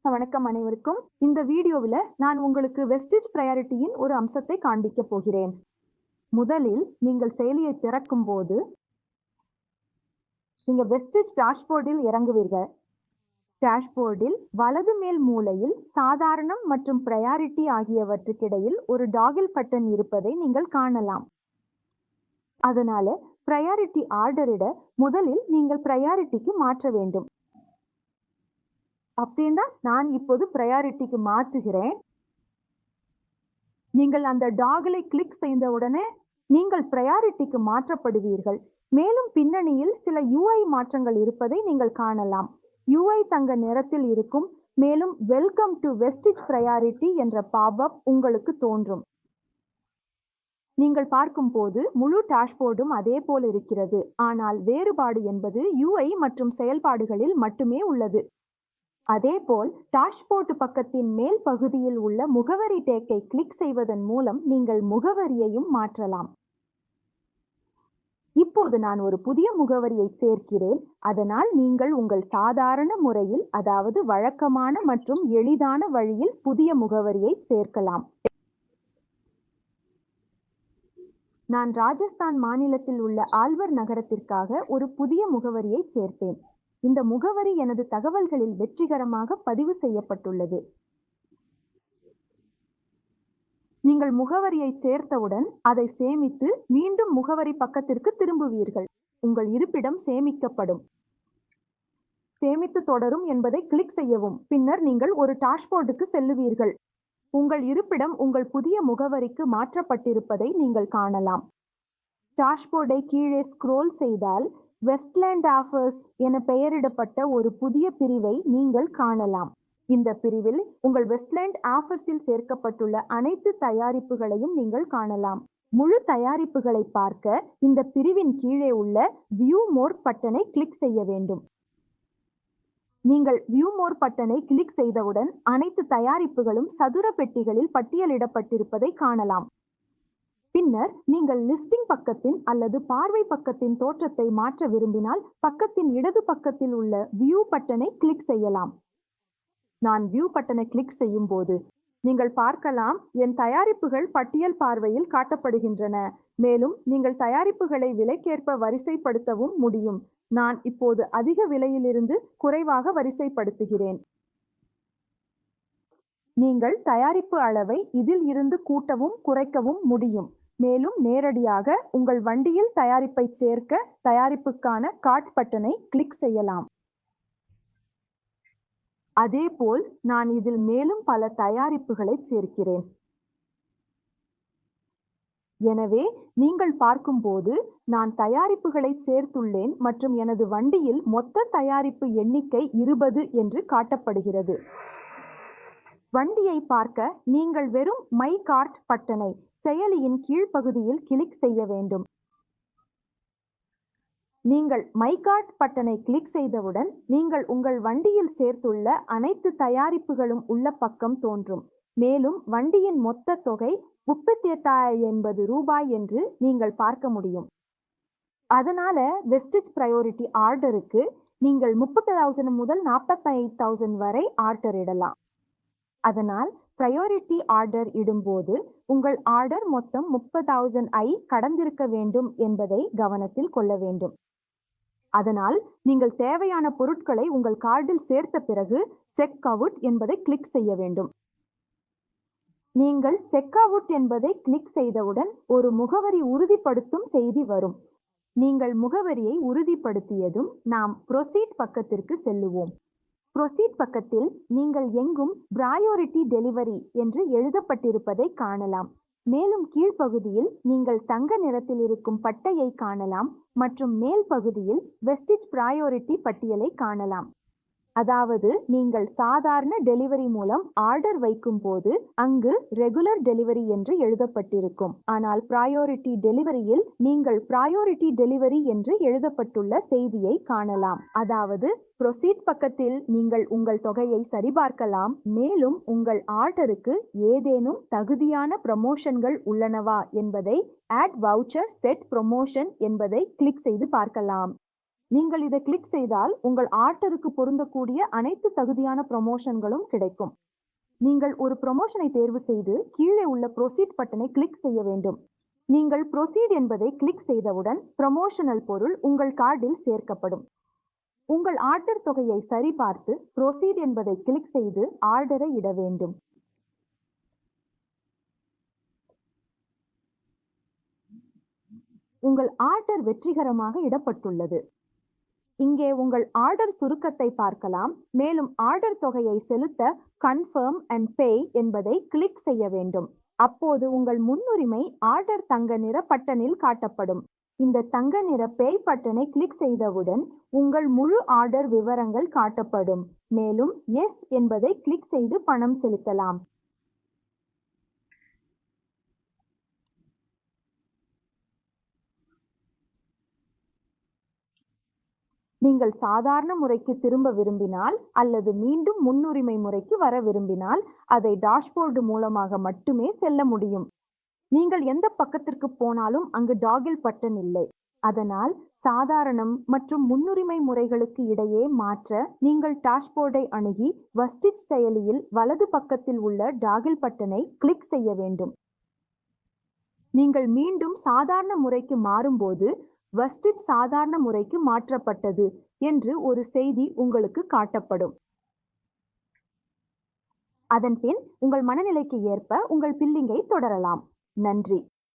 வணக்கம் அனைவருக்கும். இந்த வீடியோவில் நான் உங்களுக்கு வெஸ்டிஜ் ப்ரையாரிட்டியின் ஒரு அம்சத்தை காண்பிக்க போகிறேன். முதலில் நீங்கள் செயலியை திறக்கும் போது நீங்கள் வெஸ்டிஜ் டாஷ்போர்டில் இறங்குவீர்கள். டாஷ்போர்டில் வலது மேல் மூலையில் சாதாரணம் மற்றும் ப்ரையாரிட்டி ஆகியவற்றுக்கிடையில் ஒரு டாகில் பட்டன் இருப்பதை நீங்கள் காணலாம். அதனால ப்ரையாரிட்டி ஆர்டரிட முதலில் நீங்கள் ப்ரையாரிட்டிக்கு மாற்ற வேண்டும். அப்படின்னா நான் இப்போது ப்ரையாரிட்டிக்கு மாற்றுகிறேன். நீங்கள் அந்த டாகிலை கிளிக் செய்த உடனே நீங்கள் ப்ரையாரிட்டிக்கு மாற்றப்படுவீர்கள். மேலும் பின்னணியில் சில UI மாற்றங்கள் இருப்பதை நீங்கள் காணலாம். UI தங்க நிறத்தில் இருக்கும். மேலும் வெல்கம் டு வெஸ்டிஜ் ப்ரையாரிட்டி என்ற பாப்அப் உங்களுக்கு தோன்றும். நீங்கள் பார்க்கும் போது முழு டாஷ்போர்டும் அதே போல் இருக்கிறது. ஆனால் வேறுபாடு என்பது UI மற்றும் செயல்பாடுகளில் மட்டுமே உள்ளது. அதேபோல் டாஷ்போர்ட் பக்கத்தின் மேல் பகுதியில் உள்ள முகவரி டேக்கை கிளிக் செய்வதன் மூலம் நீங்கள் முகவரியையும் மாற்றலாம். இப்போது நான் ஒரு புதிய முகவரியை சேர்க்கிறேன். அதனால் நீங்கள் உங்கள் சாதாரண முறையில், அதாவது வழக்கமான மற்றும் எளிதான வழியில் புதிய முகவரியை சேர்க்கலாம். நான் ராஜஸ்தான் மாநிலத்தில் உள்ள ஆல்வர் நகரத்திற்காக ஒரு புதிய முகவரியை சேர்த்தேன். இந்த முகவரி எனது தகவல்களில் வெற்றிகரமாக பதிவு செய்யப்பட்டுள்ளது. நீங்கள் முகவரியை சேர்த்தவுடன் அதை சேமித்து மீண்டும் முகவரி பக்கத்திற்கு திரும்புவீர்கள். உங்கள் இருப்பிடம் சேமிக்கப்படும். சேமித்து தொடரும் என்பதை கிளிக் செய்யவும். பின்னர் நீங்கள் ஒரு டாஷ்போர்டுக்கு செல்லுவீர்கள். உங்கள் இருப்பிடம் உங்கள் புதிய முகவரிக்கு மாற்றப்பட்டிருப்பதை நீங்கள் காணலாம். டாஷ்போர்டை கீழே ஸ்க்ரோல் செய்தால் வெஸ்ட்லேண்ட் ஆஃபர்ஸ் என பெயரிடப்பட்ட ஒரு புதிய பிரிவை நீங்கள் காணலாம். இந்த பிரிவில் உங்கள் வெஸ்ட்லேண்ட் ஆஃபர்ஸில் சேர்க்கப்பட்டுள்ள அனைத்து தயாரிப்புகளையும் நீங்கள் காணலாம். முழு தயாரிப்புகளை பார்க்க இந்த பிரிவின் கீழே உள்ள வியூ மோர் பட்டனை கிளிக் செய்ய வேண்டும். நீங்கள் வியூ மோர் பட்டனை கிளிக் செய்தவுடன் அனைத்து தயாரிப்புகளும் சதுர பெட்டிகளில் பட்டியலிடப்பட்டிருப்பதை காணலாம். பின்னர் நீங்கள் லிஸ்டிங் பக்கத்தின் அல்லது பார்வை பக்கத்தின் தோற்றத்தை மாற்ற விரும்பினால் பக்கத்தின் இடது பக்கத்தில் உள்ள வியூ பட்டனை கிளிக் செய்யலாம். நான் வியூ பட்டனை கிளிக் செய்யும் போது நீங்கள் பார்க்கலாம், என் தயாரிப்புகள் பட்டியல் பார்வையில் காட்டப்படுகின்றன. மேலும் நீங்கள் தயாரிப்புகளை விலைக்கேற்ப வரிசைப்படுத்தவும் முடியும். நான் இப்போது அதிக விலையிலிருந்து குறைவாக வரிசைப்படுத்துகிறேன். நீங்கள் தயாரிப்பு அளவை இதில் இருந்து கூட்டவும் குறைக்கவும் முடியும். மேலும் நேரடியாக உங்கள் வண்டியில் தயாரிப்பை சேர்க்க தயாரிப்புக்கான கார்ட் பட்டனை கிளிக் செய்யலாம். அதேபோல் நான் இதில் மேலும் பல தயாரிப்புகளை சேர்க்கிறேன். எனவே நீங்கள் பார்க்கும்போது நான் தயாரிப்புகளை சேர்த்துள்ளேன் மற்றும் எனது வண்டியில் மொத்த தயாரிப்பு எண்ணிக்கை 20 என்று காட்டப்படுகிறது. வண்டியை பார்க்க நீங்கள் வெறும் மை கார்ட் பட்டனை செயலியின் கீழ்ப்பகுதியில் கிளிக் செய்ய வேண்டும். நீங்கள் மை கார்ட் பட்டனை கிளிக் செய்தவுடன் நீங்கள் உங்கள் வண்டியில் சேர்த்துள்ள அனைத்து தயாரிப்புகளும் உள்ள பக்கம் தோன்றும். மேலும் வண்டியின் மொத்த தொகை 38,080 ரூபாய் என்று நீங்கள் பார்க்க முடியும். அதனால வெஸ்டிஜ் ப்ரையாரிட்டி ஆர்டருக்கு நீங்கள் 30,000 முதல் 45,000 வரை ஆர்டர் இடலாம். அதனால் ப்ரையாரிட்டி ஆர்டர் இடும்போது உங்கள் ஆர்டர் மொத்தம் 30,000 கடந்திருக்க வேண்டும் என்பதை கவனத்தில் கொள்ள வேண்டும். அதனால் நீங்கள் தேவையான பொருட்களை உங்கள் கார்டில் சேர்த்த பிறகு செக் அவுட் என்பதை கிளிக் செய்ய வேண்டும். நீங்கள் செக் அவுட் என்பதை கிளிக் செய்தவுடன் ஒரு முகவரி உறுதிப்படுத்தும் செய்தி வரும். நீங்கள் முகவரியை உறுதிப்படுத்தியதும் நாம் ப்ரொசீட் பக்கத்திற்கு செல்லுவோம். ப்ரொசீட் பக்கத்தில் நீங்கள் எங்கும் ப்ரையாரிட்டி டெலிவரி என்று எழுதப்பட்டிருப்பதை காணலாம். மேலும் கீழ்ப்பகுதியில் நீங்கள் தங்க நிறத்தில் இருக்கும் பட்டையை காணலாம் மற்றும் மேல் பகுதியில் வெஸ்டிஜ் ப்ரையாரிட்டி பட்டியலை காணலாம். அதாவது நீங்கள் சாதாரண டெலிவரி மூலம் ஆர்டர் வைக்கும் போது அங்கு ரெகுலர் டெலிவரி என்று எழுதப்பட்டிருக்கும். ஆனால் ப்ரையாரிட்டி டெலிவரியில் நீங்கள் ப்ரையாரிட்டி டெலிவரி என்று எழுதப்பட்டுள்ள செய்தியை காணலாம். அதாவது ப்ரொசீட் பக்கத்தில் நீங்கள் உங்கள் தொகையை சரிபார்க்கலாம். மேலும் உங்கள் ஆர்டருக்கு ஏதேனும் தகுதியான ப்ரமோஷன்கள் உள்ளனவா என்பதை ஆட் வவுச்சர் செட் ப்ரமோஷன் என்பதை கிளிக் செய்து பார்க்கலாம். நீங்கள் இதை கிளிக் செய்தால் உங்கள் ஆர்டருக்கு பொருந்தக்கூடிய அனைத்து தகுதியான ப்ரமோஷன்களும் கிடைக்கும். நீங்கள் ஒரு ப்ரமோஷனை தேர்வு செய்து கீழே உள்ள ப்ரொசீட் பட்டனை கிளிக் செய்ய வேண்டும். நீங்கள் ப்ரொசீட் என்பதை கிளிக் செய்தவுடன் ப்ரமோஷனல் பொருள் உங்கள் கார்டில் சேர்க்கப்படும். உங்கள் ஆர்டர் தொகையை சரிபார்த்து ப்ரொசீட் என்பதை கிளிக் செய்து ஆர்டரை இட வேண்டும். உங்கள் ஆர்டர் வெற்றிகரமாக இடப்பட்டுள்ளது. இங்கே உங்கள் ஆர்டர் சுருக்கத்தை பார்க்கலாம். மேலும் ஆர்டர் தொகையை செலுத்த கன்ஃபர்ம் அண்ட் பே என்பதை கிளிக் செய்ய வேண்டும். அப்போது உங்கள் முன்னுரிமை ஆர்டர் தங்க நிற பட்டனில் காட்டப்படும். இந்த தங்க நிற பே பட்டனை கிளிக் செய்தவுடன் உங்கள் முழு ஆர்டர் விவரங்கள் காட்டப்படும். மேலும் எஸ் என்பதை கிளிக் செய்து பணம் செலுத்தலாம். நீங்கள் சாதாரண முறைக்கு திரும்ப விரும்பினால் அல்லது மீண்டும் முன்னுரிமை முறைக்கு வர விரும்பினால் அதை டாஷ்போர்டு மூலமாக மட்டுமே செல்ல முடியும். நீங்கள் எந்த பக்கத்திற்கு போனாலும் அங்கு டாகில் பட்டன் இல்லை. அதனால் சாதாரணம் மற்றும் முன்னுரிமை முறைகளுக்கு இடையே மாற்ற நீங்கள் டாஷ்போர்டை அணுகி வஸ்டிச் செயலியில் வலது பக்கத்தில் உள்ள டாகில் பட்டனை கிளிக் செய்ய வேண்டும். நீங்கள் மீண்டும் சாதாரண முறைக்கு மாறும்போது வஸ்டிச் சாதாரண முறைக்கு மாற்றப்பட்டது என்று ஒரு செய்தி உங்களுக்கு காட்டப்படும். அதன்பின் உங்கள் மனநிலைக்கு ஏற்ப உங்கள் பில்லிங்கை தொடரலாம். நன்றி.